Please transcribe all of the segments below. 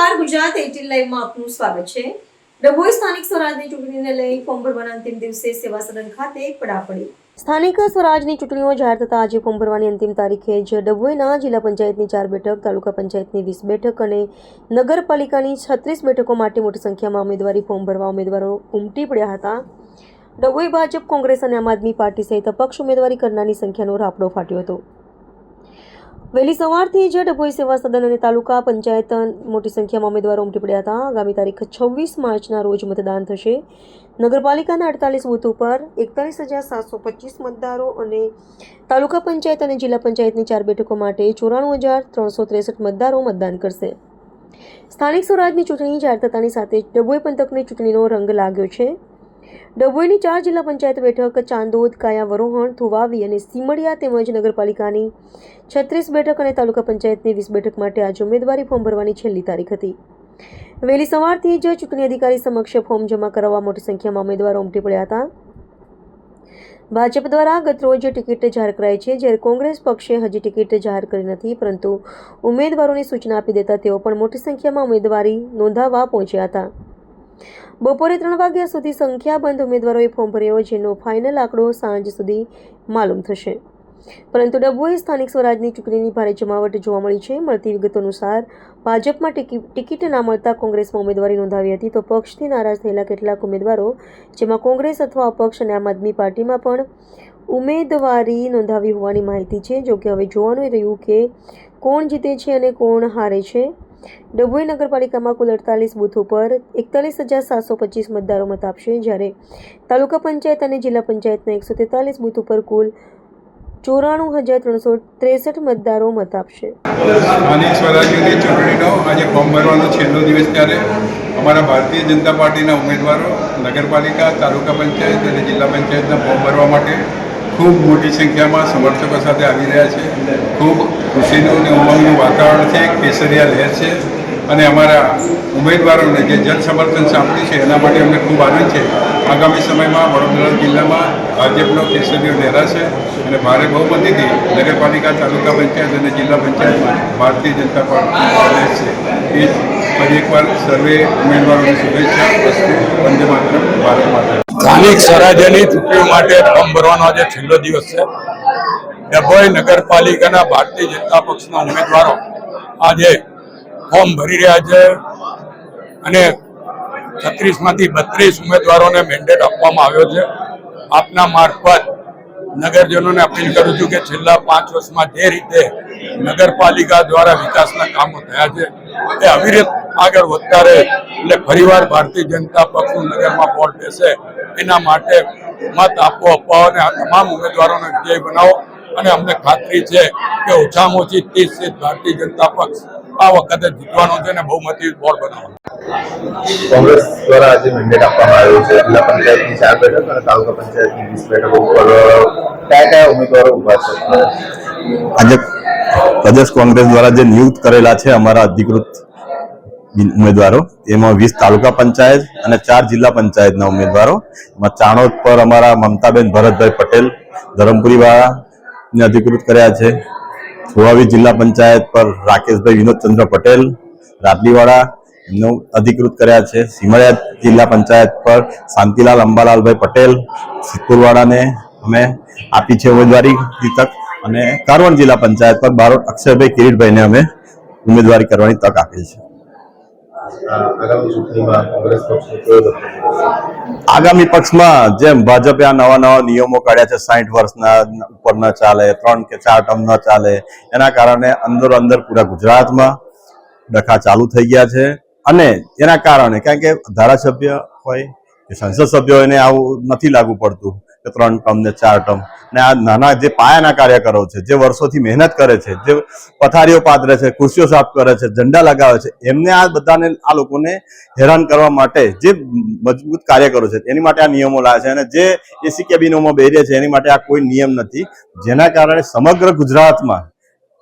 નમસ્કાર, ગુજરાત 18 લાઈવમાં આપનું સ્વાગત છે। ડભોઈ સ્થાનિક સ્વરાજની ચૂંટણીને લઈ ફોર્મ ભરવાના અંતિમ દિવસે સેવા સદન ખાતે પડાપડી। સ્થાનિક સ્વરાજની ચૂંટણીઓ જાહેર થતા આજે ફોર્મ ભરવાની અંતિમ તારીખે જ ડભોઈના જિલ્લા પંચાયતની 4 બેઠક, તાલુકા પંચાયતની 20 બેઠક અને નગરપાલિકાની 36 બેઠકો માટે મોટી સંખ્યામાં ઉમેદવારી ફોર્મ ભરવા ઉમેદવારો ઉમટી પડ્યા હતા। ડભોઈ ભાજપ, કોંગ્રેસ અને આમ આદમી પાર્ટી સહિત અપક્ષ ઉમેદવારી કરનારની સંખ્યાનો રાફડો ફાટ્યો હતો। વહેલી સવારથી જ ડભોઈ સેવા સદન અને તાલુકા પંચાયત મોટી સંખ્યામાં ઉમેદવારો ઉમટી પડ્યા હતા। આગામી તારીખ 26 માર્ચના રોજ મતદાન થશે। નગરપાલિકાના 48 બૂથ ઉપર 41,725 મતદારો અને તાલુકા પંચાયત અને જિલ્લા પંચાયતની 4 બેઠકો માટે 94,363 મતદારો મતદાન કરશે। સ્થાનિક સ્વરાજની ચૂંટણી જાહેર થતાની સાથે જ ડભોઈ પંથકની ચૂંટણીનો રંગ લાગ્યો છે। ડભોઈની 4 જિલ્લા પંચાયત બેઠક, ચાંદોદ, કાયા વરોહણ, થુવાવી અને સીમડિયા તેમજ નગરપાલિકાની 36 બેઠક અને તાલુકા પંચાયતની 20 બેઠક માટે આજે ઉમેદવારી ફોર્મ ભરવાની છેલ્લી તારીખ હતી। વહેલી સવારથી જ ચૂંટણી અધિકારી સમક્ષ ફોર્મ જમા કરાવવા મોટી સંખ્યામાં ઉમેદવારો ઉમટી પડ્યા હતા। ભાજપ દ્વારા ગતરોજ ટિકિટ જાહેર કરાઈ છે, જ્યારે કોંગ્રેસ પક્ષે હજી ટિકિટ જાહેર કરી નથી, પરંતુ ઉમેદવારોની સૂચના આપી દેતા તેઓ પણ મોટી સંખ્યામાં ઉમેદવારી નોંધાવવા પહોંચ્યા હતા। બપોરે 3 વાગ્યા સુધી સંખ્યાબંધ ઉમેદવારોએ ફોર્મ ભર્યો, જેનો ફાઇનલ આંકડો સાંજ સુધી માલુમ થશે। પરંતુ ડભોઈ સ્થાનિક સ્વરાજની ચૂંટણીની ભારે જમાવટ જોવા મળી છે। મળતી વિગતો અનુસાર ભાજપમાં ટિકિટ ના મળતા કોંગ્રેસમાં ઉમેદવારી નોંધાવી હતી, તો પક્ષથી નારાજ થયેલા કેટલાક ઉમેદવારો, જેમાં કોંગ્રેસ અથવા અપક્ષ અને આમ આદમી પાર્ટીમાં પણ ઉમેદવારી નોંધાવી હોવાની માહિતી છે। જો કે હવે જોવાનું રહ્યું કે કોણ જીતે છે અને કોણ હારે છે। ડભોઈ નગરપાલિકામાં કુલ 48 બૂથ ઉપર 41,725 મતદારો મત આપશે, જ્યારે તાલુકા પંચાયત અને જિલ્લા પંચાયતના 143 બૂથ ઉપર કુલ 94,363 મતદારો મત આપશે। સ્થાનિક સ્વરાજ્યની ચૂંટણીનો આજે ફોર્મ ભરવાનો છેલ્લો દિવસ ત્યારે અમારા ભારતીય જનતા પાર્ટીના ઉમેદવારો નગરપાલિકા, તાલુકા પંચાયત અને જિલ્લા પંચાયતના ફોર્મ ભરવા માટે ખૂબ મોટી સંખ્યામાં સમર્થકો સાથે આવી રહ્યા છે। ખૂબ ખુશીનું અને ઉમંગનું વાતાવરણ છે, કેસરિયા લહેર છે અને અમારા ઉમેદવારોને જે જન સમર્થન સાંપડ્યું છે એના માટે અમને ખૂબ આનંદ છે। આગામી સમયમાં વડોદરા જિલ્લામાં ભાજપનો કેસરીયો લહેરાશે અને ભારે બહુમતીથી નગરપાલિકા, તાલુકા પંચાયત અને જિલ્લા પંચાયતમાં ભારતીય જનતા પાર્ટી રહેશે। એ ફરી એકવાર સર્વે ઉમેદવારોની શુભેચ્છા। વંદે માતરમ, ભારત માતા। સ્થાનિક સ્વરાજ્યની ચૂંટણી માટે ફોર્મ ભરવાનો આજે છેલ્લો દિવસ છે। ડભોઈ નગરપાલિકાના ભારતીય જનતા પક્ષના ઉમેદવારો આજે ફોર્મ ભરી રહ્યા છે અને 36 માંથી 32 ઉમેદવારોને મેન્ડેટ આપવામાં આવ્યો છે। આપના મારફત નગરજનોને અપીલ કરું છું કે છેલ્લા 5 વર્ષમાં જે રીતે નગરપાલિકા દ્વારા વિકાસના કામો થયા છે એ અવિરત આગળ વધતા રહે, એટલે ફરીવાર ભારતીય જનતા પક્ષનું નગરમાં વોટ બેસે એના માટે મત આપો, અપાવો અને આ તમામ ઉમેદવારોને વિજય બનાવો। અને અમને ખાતરી છે કે ઓછામાં ઓછી 30 સીટ ભારતીય જનતા પક્ષ આ વખતે જીતવાનો છે અને બહુમતી બોર્ડ બનાવવાનો। કોંગ્રેસ દ્વારા આજે મેન્ડેટ આપવામાં આવ્યું છે। જિલ્લા પંચાયતની 4 બેઠક અને તાલુકા પંચાયતની 20 બેઠકો ઉપર કયા ઉમેદવારો ઉભા છે? આજે પ્રદેશ કોંગ્રેસ દ્વારા જે નિયુક્ત કરેલા છે અમારા અધિકૃત ઉમેદવારો, એમાં 20 તાલુકા પંચાયત અને 4 જિલ્લા પંચાયતના ઉમેદવારો, એમાં ચાણોદ પર અમારા મમતાબેન ભરતભાઈ પટેલ ધરમપુરી વાળાને અધિકૃત કર્યા છે। થુવાવી જિલ્લા પંચાયત પર રાકેશભાઈ વિનોદચંદ્ર પટેલ રાટલીવાળા એમને અધિકૃત કર્યા છે। સીમડિયા જિલ્લા પંચાયત પર શાંતિલાલ અંબાલાલભાઈ પટેલ સિદ્ધપુરવાળાને અમે આપી છે ઉમેદવારી તક, અને કારવણ જિલ્લા પંચાયત પર બારોટ અક્ષરભાઈ કિરીટભાઈને અમે ઉમેદવારી કરવાની તક આપી છે। આગામી પક્ષમાં જેમ ભાજપે આ નવા નિયમો કાઢ્યા છે, 60 વર્ષના ઉપર ન ચાલે, 3 કે 4 ટર્મ ન ચાલે, એના કારણે અંદરો અંદર પૂરા ગુજરાતમાં ડખા ચાલુ થઈ ગયા છે। અને એના કારણે કારણ કે ધારાસભ્ય હોય કે સંસદ સભ્ય હોય એને આવું નથી લાગુ પડતું કે 3 ટર્મ ને 4 ટર્મ, અને આ નાના જે પાયાના કાર્યકરો છે, જે વર્ષોથી મહેનત કરે છે, જે પથારીઓ પાથરે છે, ખુરશીઓ સાફ કરે છે, ઝંડા લગાવે છે, એમને આ બધાને આ લોકોને હેરાન કરવા માટે જે મજબૂત કાર્યકરો છે એની માટે આ નિયમો લાવે છે, અને જે એસી કેબિનોમાં બેરે છે એની માટે આ કોઈ નિયમ નથી, જેના કારણે સમગ્ર ગુજરાતમાં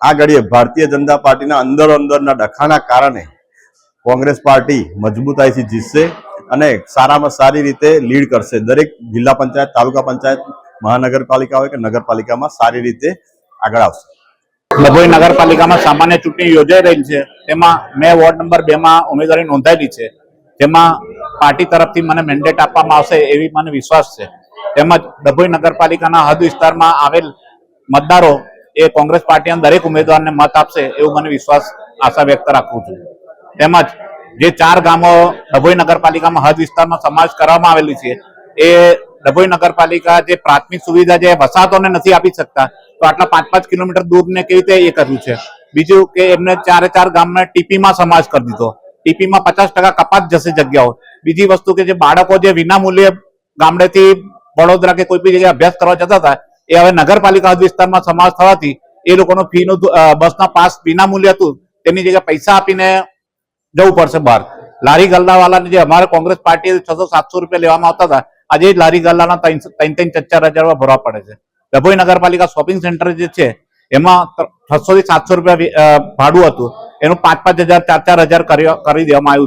આ ઘડીએ ભારતીય જનતા પાર્ટીના અંદરના ડખાના કારણે કોંગ્રેસ પાર્ટી મજબૂતાઈથી જીતશે અને સારામાં સારી રીતે લીડ કરશે। દરેક જિલ્લા પંચાયત, તાલુકા પંચાયત, મહાનગરપાલિકા હોય કે નગરપાલિકામાં સારી રીતે આગળ આવશે। ડભોઈ નગરપાલિકામાં સામાન્ય ચૂંટણી યોજાઈ રહી છે, તેમાં મેં વોર્ડ નંબર 2 માં ઉમેદવારી નોંધાયેલી છે. જેમાં પાર્ટી તરફથી મને મેન્ડેટ આપવામાં આવશે એવી મને વિશ્વાસ છે. તેમજ ડભોઈ નગરપાલિકાના હદ વિસ્તારમાં આવેલ મતદારો એ કોંગ્રેસ પાર્ટીના દરેક ઉમેદવારને મત આપશે એવું મને વિશ્વાસ આશા વ્યક્ત રાખું છું. તેમજ જે 4 ગામો ડભોઈ નગરપાલિકામાં હદ વિસ્તારમાં સમાવેશ કરવામાં આવેલી છે, એ ડભોઈ નગરપાલિકા જે પ્રાથમિક સુવિધા જે વસાહતોને નથી આપી શકતા, તો આટલા 5-5 કિલોમીટર દૂરને કેવી રીતે એ કર્યું છે. બીજું કે એમને 4 ગામને ટીપીમાં સમાવેશ કરી દીધો. ટીપીમાં 50% કપાત જશે જગ્યાઓ. બીજી વસ્તુ કે જે બાળકો જે વિનામૂલ્યે ગામડેથી વડોદરા કે કોઈ બી જગ્યાએ અભ્યાસ કરવા જતા હતા, એ હવે નગરપાલિકા હદ વિસ્તારમાં સમાવેશ થવાથી એ લોકોનું ફીનું બસના પાસ વિનામૂલ્ય હતું, તેની જગ્યાએ પૈસા આપીને જવું પડશે બહાર. લારી ગલ્લાવાળાને જે અમારે કોંગ્રેસ પાર્ટી 600-700 રૂપિયા લેવામાં આવતા હતા, આજે લારી ગલ્લાના 3-4 હજાર ભરવા પડે છે. ડભોઈ નગરપાલિકા શોપિંગ સેન્ટર જે છે એમાં 600 થી 700 રૂપિયા ભાડું હતું, એનું 5-5 હજાર 4-4 હજાર કરી દેવામાં આવ્યું.